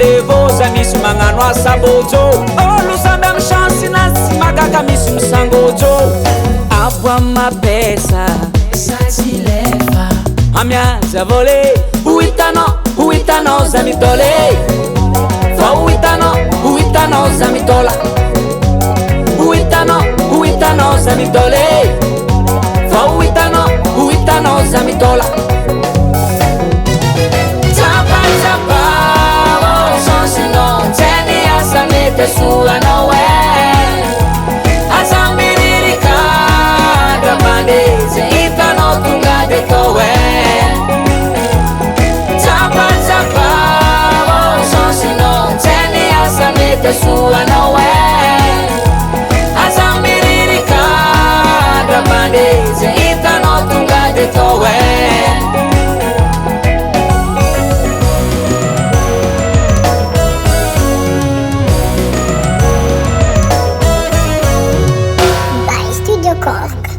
rendez-vous za misy magnano asa bojo olo samby amy chance na tsy magaka misy misangojo abo amy mapesa sazy lefa amiaza volé huitanao za mitole fa huitanao za mitola huitanao za mitole fa huitanao za mitola Tsapay oh chance non teni asa mete sua no asa miririka bandeze itano tunga de towe Tsapay oh chance non teni asa mete sua no asa miririka bandeze itano tunga de towe Studio Cours.